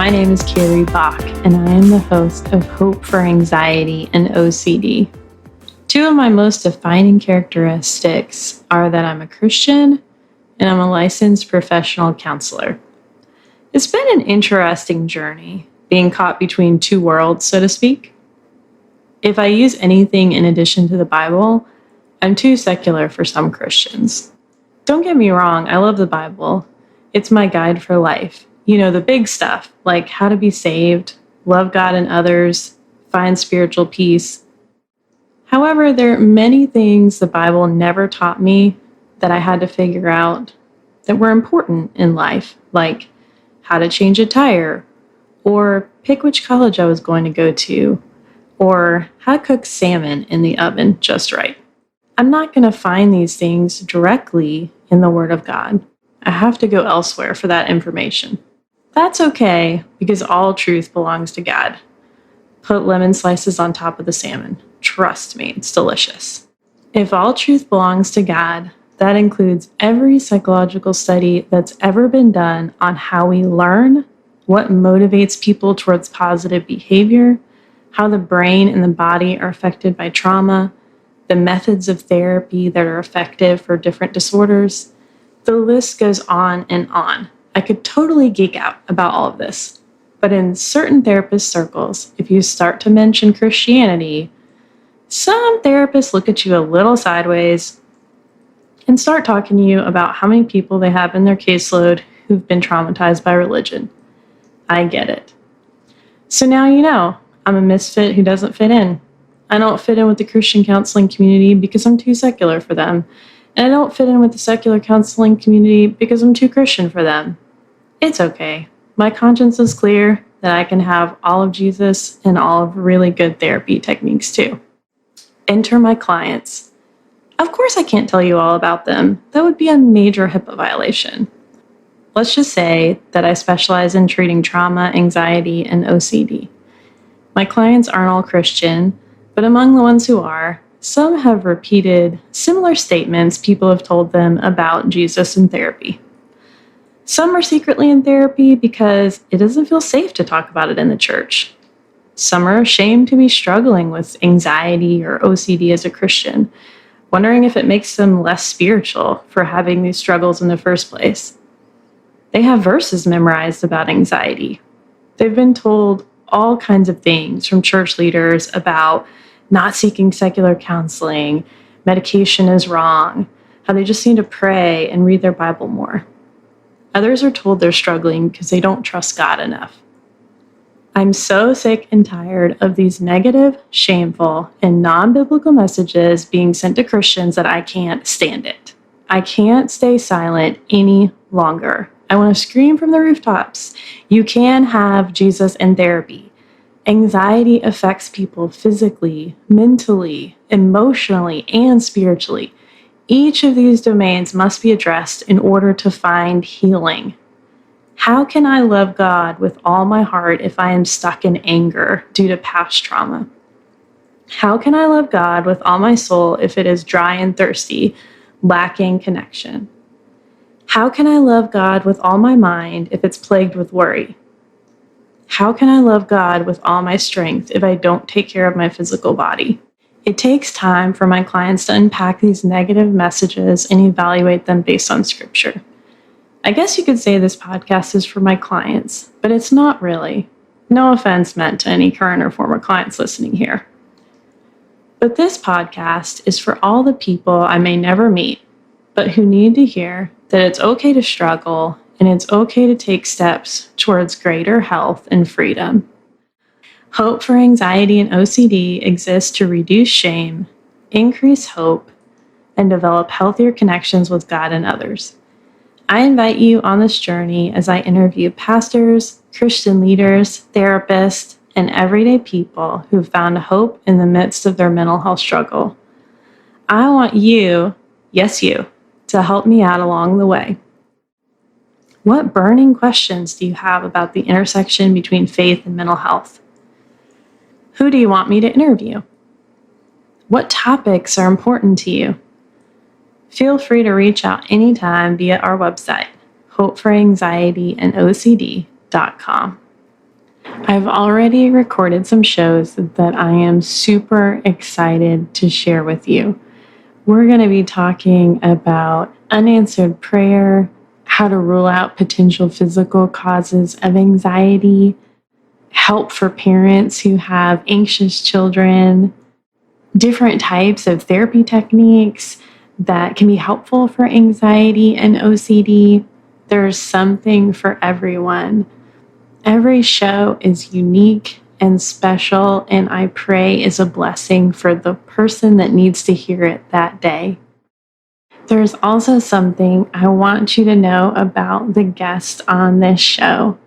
My name is Carrie Bach, and I am the host of Hope for Anxiety and OCD. Two of my most defining characteristics are that I'm a Christian and I'm a licensed professional counselor. It's been an interesting journey, being caught between two worlds, so to speak. If I use anything in addition to the Bible, I'm too secular for some Christians. Don't get me wrong, I love the Bible. It's my guide for life. You know, the big stuff, like how to be saved, love God and others, find spiritual peace. However, there are many things the Bible never taught me that I had to figure out that were important in life, like how to change a tire, or pick which college I was going to go to, or how to cook salmon in the oven just right. I'm not going to find these things directly in the Word of God. I have to go elsewhere for that information. That's okay, because all truth belongs to God. Put lemon slices on top of the salmon. Trust me, it's delicious. If all truth belongs to God, that includes every psychological study that's ever been done on how we learn, what motivates people towards positive behavior, how the brain and the body are affected by trauma, the methods of therapy that are effective for different disorders. The list goes on and on. I could totally geek out about all of this. But in certain therapist circles, if you start to mention Christianity, some therapists look at you a little sideways and start talking to you about how many people they have in their caseload who've been traumatized by religion. I get it. So now you know, I'm a misfit who doesn't fit in. I don't fit in with the Christian counseling community because I'm too secular for them. And I don't fit in with the secular counseling community because I'm too Christian for them. It's okay. My conscience is clear that I can have all of Jesus and all of really good therapy techniques too. Enter my clients. Of course I can't tell you all about them. That would be a major HIPAA violation. Let's just say that I specialize in treating trauma, anxiety, and OCD. My clients aren't all Christian, but among the ones who are, some have repeated similar statements people have told them about Jesus and therapy. Some are secretly in therapy because it doesn't feel safe to talk about it in the church. Some are ashamed to be struggling with anxiety or OCD as a Christian, wondering if it makes them less spiritual for having these struggles in the first place. They have verses memorized about anxiety. They've been told all kinds of things from church leaders about not seeking secular counseling, medication is wrong, how they just need to pray and read their Bible more. Others are told they're struggling because they don't trust God enough. I'm so sick and tired of these negative, shameful, and non-biblical messages being sent to Christians that I can't stand it. I can't stay silent any longer. I want to scream from the rooftops. You can have Jesus and therapy. Anxiety affects people physically, mentally, emotionally, and spiritually. Each of these domains must be addressed in order to find healing. How can I love God with all my heart if I am stuck in anger due to past trauma? How can I love God with all my soul if it is dry and thirsty, lacking connection? How can I love God with all my mind if it's plagued with worry? How can I love God with all my strength if I don't take care of my physical body? It takes time for my clients to unpack these negative messages and evaluate them based on Scripture. I guess you could say this podcast is for my clients, but it's not really. No offense meant to any current or former clients listening here. But this podcast is for all the people I may never meet, but who need to hear that it's okay to struggle and it's okay to take steps towards greater health and freedom. Hope for Anxiety and OCD exists to reduce shame, increase hope, and develop healthier connections with God and others. I invite you on this journey as I interview pastors, Christian leaders, therapists, and everyday people who've found hope in the midst of their mental health struggle. I want you, yes you, to help me out along the way. What burning questions do you have about the intersection between faith and mental health? Who do you want me to interview? What topics are important to you? Feel free to reach out anytime via our website, hopeforanxietyandocd.com. I've already recorded some shows that I am super excited to share with you. We're going to be talking about unanswered prayer, how to rule out potential physical causes of anxiety, help for parents who have anxious children, different types of therapy techniques that can be helpful for anxiety and OCD. There's something for everyone. Every show is unique and special, and I pray is a blessing for the person that needs to hear it that day. There's also something I want you to know about the guest on this show.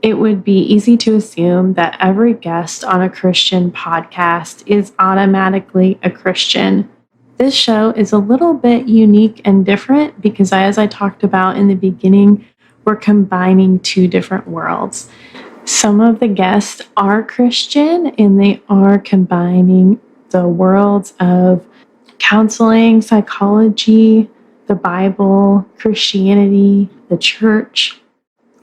It would be easy to assume that every guest on a Christian podcast is automatically a Christian. This show is a little bit unique and different because, as I talked about in the beginning, we're combining two different worlds. Some of the guests are Christian and they are combining the worlds of counseling, psychology, the Bible, Christianity, the church.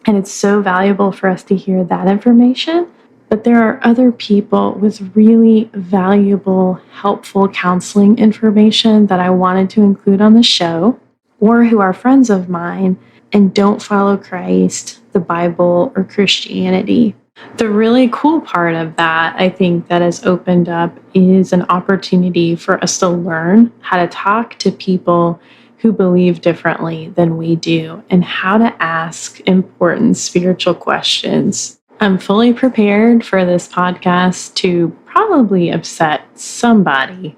And it's so valuable for us to hear that information. But there are other people with really valuable, helpful counseling information that I wanted to include on the show, or who are friends of mine and don't follow Christ, the Bible, or Christianity. The really cool part of that, I think, that has opened up is an opportunity for us to learn how to talk to people who believe differently than we do and how to ask important spiritual questions. I'm fully prepared for this podcast to probably upset somebody,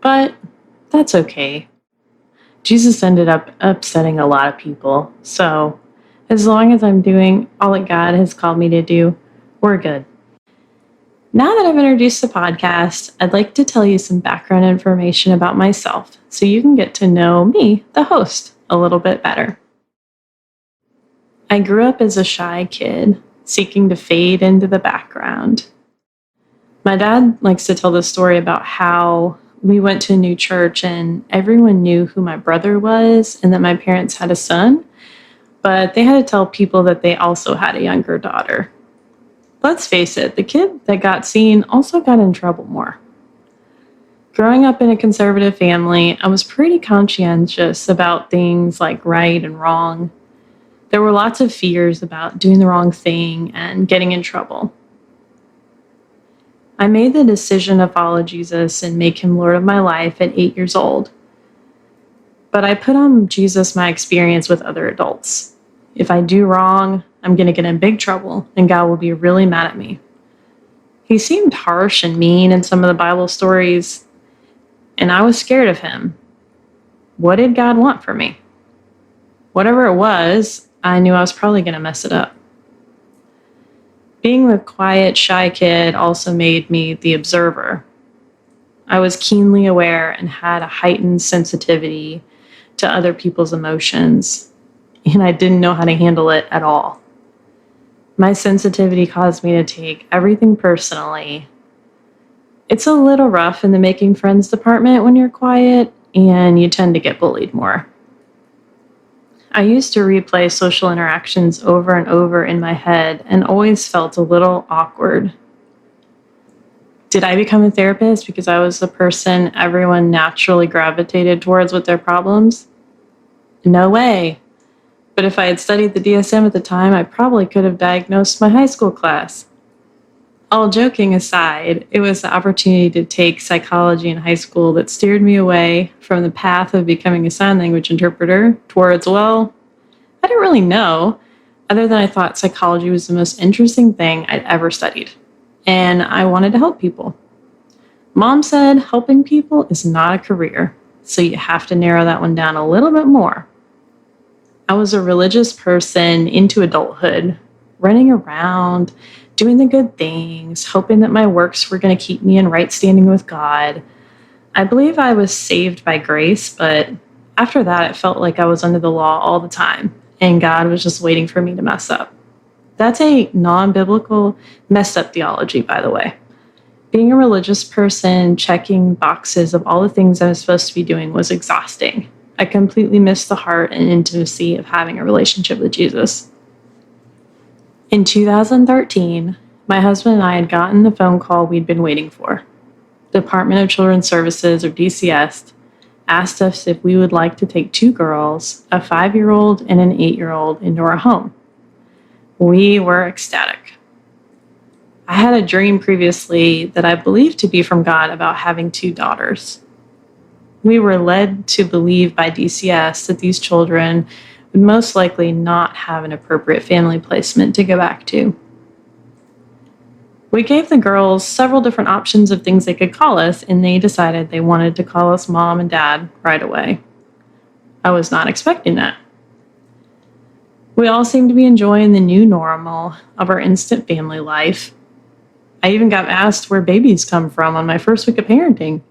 but that's okay. Jesus ended up upsetting a lot of people, so as long as I'm doing all that God has called me to do, we're good. Now that I've introduced the podcast, I'd like to tell you some background information about myself so you can get to know me, the host, a little bit better. I grew up as a shy kid, seeking to fade into the background. My dad likes to tell the story about how we went to a new church and everyone knew who my brother was and that my parents had a son, but they had to tell people that they also had a younger daughter. Let's face it, the kid that got seen also got in trouble more. Growing up in a conservative family, I was pretty conscientious about things like right and wrong. There were lots of fears about doing the wrong thing and getting in trouble. I made the decision to follow Jesus and make him Lord of my life at 8 years old. But I put on Jesus my experience with other adults. If I do wrong, I'm going to get in big trouble and God will be really mad at me. He seemed harsh and mean in some of the Bible stories, and I was scared of him. What did God want from me? Whatever it was, I knew I was probably going to mess it up. Being the quiet, shy kid also made me the observer. I was keenly aware and had a heightened sensitivity to other people's emotions, and I didn't know how to handle it at all. My sensitivity caused me to take everything personally. It's a little rough in the making friends department when you're quiet, and you tend to get bullied more. I used to replay social interactions over and over in my head and always felt a little awkward. Did I become a therapist because I was the person everyone naturally gravitated towards with their problems? No way. But if I had studied the DSM at the time, I probably could have diagnosed my high school class. All joking aside, it was the opportunity to take psychology in high school that steered me away from the path of becoming a sign language interpreter towards, well, I didn't really know, other than I thought psychology was the most interesting thing I'd ever studied, and I wanted to help people. Mom said helping people is not a career, so you have to narrow that one down a little bit more. I was a religious person into adulthood, running around, doing the good things, hoping that my works were going to keep me in right standing with God. I believe I was saved by grace, but after that, it felt like I was under the law all the time, and God was just waiting for me to mess up. That's a non-biblical, messed up theology, by the way. Being a religious person, checking boxes of all the things I was supposed to be doing was exhausting. I completely missed the heart and intimacy of having a relationship with Jesus. In 2013, my husband and I had gotten the phone call we'd been waiting for. Department of Children's Services, or DCS, asked us if we would like to take 2 girls, a 5-year-old and an 8-year-old, into our home. We were ecstatic. I had a dream previously that I believed to be from God about having 2 daughters. We were led to believe by DCS that these children would most likely not have an appropriate family placement to go back to. We gave the girls several different options of things they could call us, and they decided they wanted to call us Mom and Dad right away. I was not expecting that. We all seemed to be enjoying the new normal of our instant family life. I even got asked where babies come from on my first week of parenting.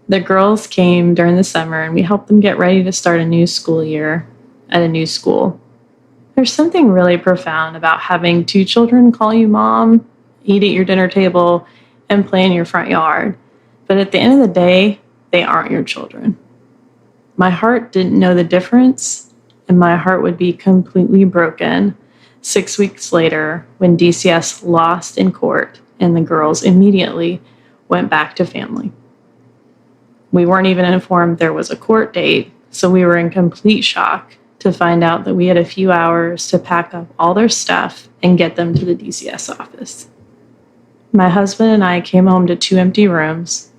The girls came during the summer, and we helped them get ready to start a new school year at a new school. There's something really profound about having 2 children call you mom, eat at your dinner table, and play in your front yard. But at the end of the day, they aren't your children. My heart didn't know the difference, and my heart would be completely broken 6 weeks later when DCS lost in court and the girls immediately went back to family. We weren't even informed there was a court date, so we were in complete shock to find out that we had a few hours to pack up all their stuff and get them to the DCS office. My husband and I came home to 2 empty rooms,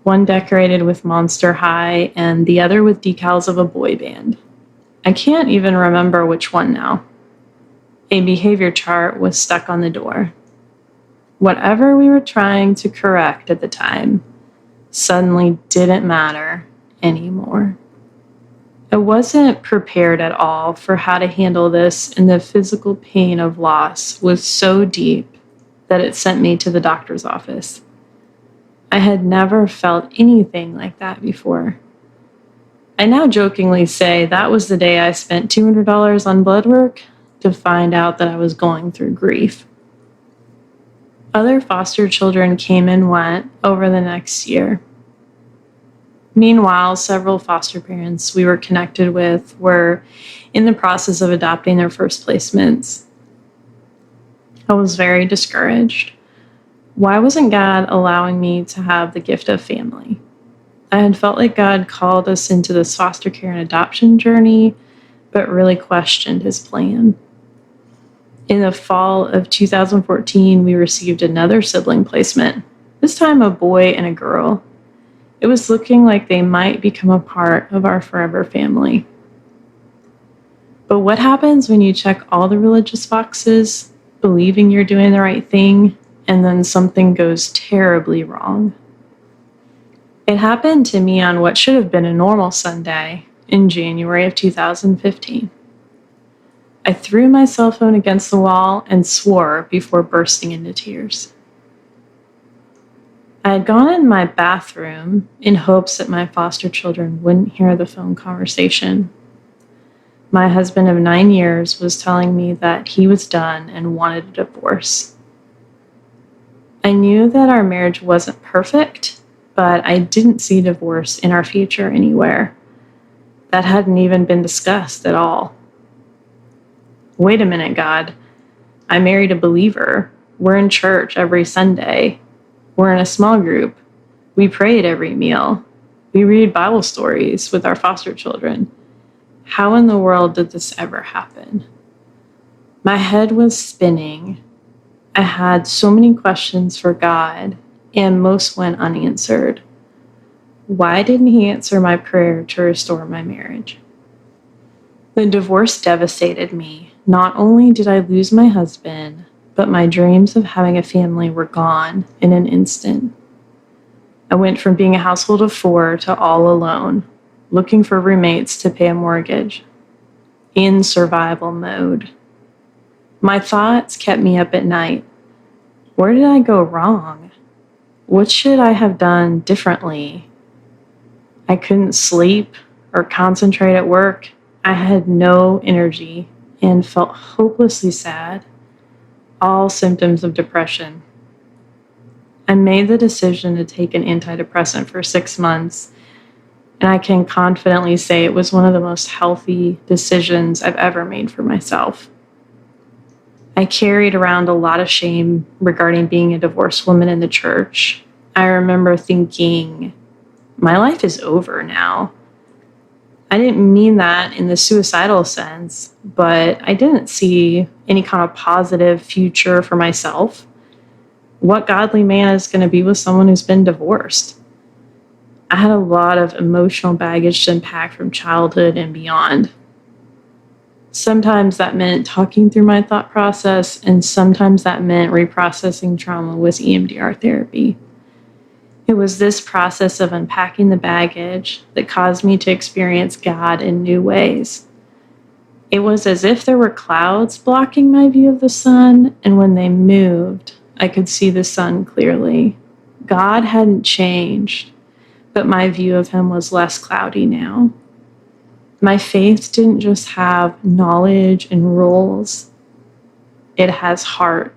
one decorated with Monster High and the other with decals of a boy band. I can't even remember which one now. A behavior chart was stuck on the door. Whatever we were trying to correct at the time suddenly didn't matter anymore. I wasn't prepared at all for how to handle this, and the physical pain of loss was so deep that it sent me to the doctor's office. I had never felt anything like that before. I now jokingly say that was the day I spent $200 on blood work to find out that I was going through grief. Other foster children came and went over the next year. Meanwhile, several foster parents we were connected with were in the process of adopting their first placements. I was very discouraged. Why wasn't God allowing me to have the gift of family? I had felt like God called us into this foster care and adoption journey, but really questioned his plan. In the fall of 2014, we received another sibling placement, this time a boy and a girl. It was looking like they might become a part of our forever family. But what happens when you check all the religious boxes, believing you're doing the right thing, and then something goes terribly wrong? It happened to me on what should have been a normal Sunday in January of 2015. I threw my cell phone against the wall and swore before bursting into tears. I had gone in my bathroom in hopes that my foster children wouldn't hear the phone conversation. My husband of 9 years was telling me that he was done and wanted a divorce. I knew that our marriage wasn't perfect, but I didn't see divorce in our future anywhere. That hadn't even been discussed at all. Wait a minute, God. I married a believer. We're in church every Sunday. We're in a small group. We pray at every meal. We read Bible stories with our foster children. How in the world did this ever happen? My head was spinning. I had so many questions for God, and most went unanswered. Why didn't he answer my prayer to restore my marriage? The divorce devastated me. Not only did I lose my husband, but my dreams of having a family were gone in an instant. I went from being a household of 4 to all alone, looking for roommates to pay a mortgage, in survival mode. My thoughts kept me up at night. Where did I go wrong? What should I have done differently? I couldn't sleep or concentrate at work. I had no energy and felt hopelessly sad, all symptoms of depression. I made the decision to take an antidepressant for 6 months, and I can confidently say it was one of the most healthy decisions I've ever made for myself. I carried around a lot of shame regarding being a divorced woman in the church. I remember thinking, my life is over now. I didn't mean that in the suicidal sense, but I didn't see any kind of positive future for myself. What godly man is going to be with someone who's been divorced? I had a lot of emotional baggage to unpack from childhood and beyond. Sometimes that meant talking through my thought process, and sometimes that meant reprocessing trauma with EMDR therapy. It was this process of unpacking the baggage that caused me to experience God in new ways. It was as if there were clouds blocking my view of the sun, and when they moved, I could see the sun clearly. God hadn't changed, but my view of him was less cloudy now. My faith didn't just have knowledge and rules. It has heart,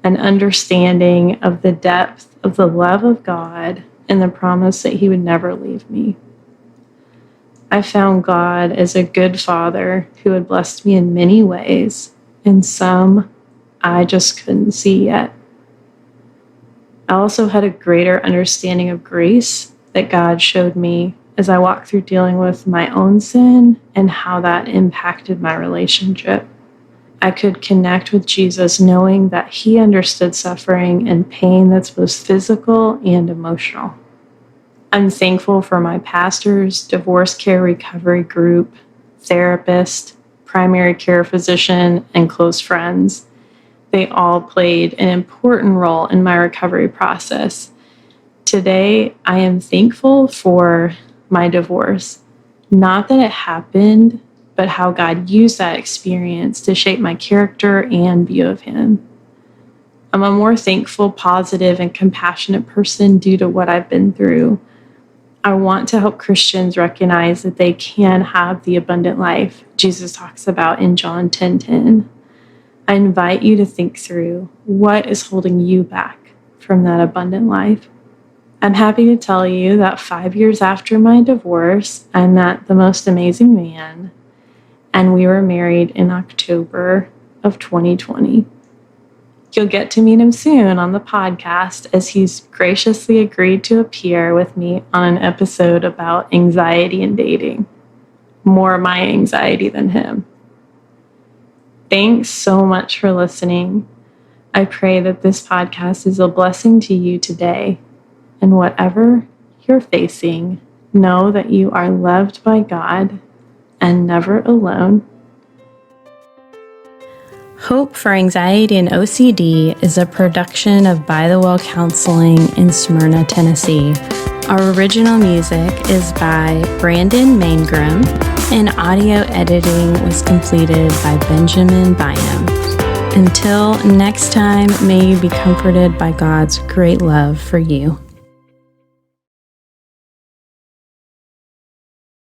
an understanding of the depth of the love of God and the promise that he would never leave me. I found God as a good father who had blessed me in many ways, and some I just couldn't see yet. I also had a greater understanding of grace that God showed me as I walked through dealing with my own sin and how that impacted my relationship. I could connect with Jesus knowing that he understood suffering and pain that's both physical and emotional. I'm thankful for my pastors, divorce care recovery group, therapist, primary care physician, and close friends. They all played an important role in my recovery process. Today, I am thankful for my divorce. Not that it happened, but how God used that experience to shape my character and view of him. I'm a more thankful, positive, and compassionate person due to what I've been through. I want to help Christians recognize that they can have the abundant life Jesus talks about in John 10:10. I invite you to think through what is holding you back from that abundant life. I'm happy to tell you that 5 years after my divorce, I met the most amazing man, and we were married in October of 2020. You'll get to meet him soon on the podcast as he's graciously agreed to appear with me on an episode about anxiety and dating. More my anxiety than him. Thanks so much for listening. I pray that this podcast is a blessing to you today. And whatever you're facing, know that you are loved by God and never alone. Hope for Anxiety and OCD is a production of By the Well Counseling in Smyrna, Tennessee. Our original music is by Brandon Mangrum, and audio editing was completed by Benjamin Bynum. Until next time, may you be comforted by God's great love for you.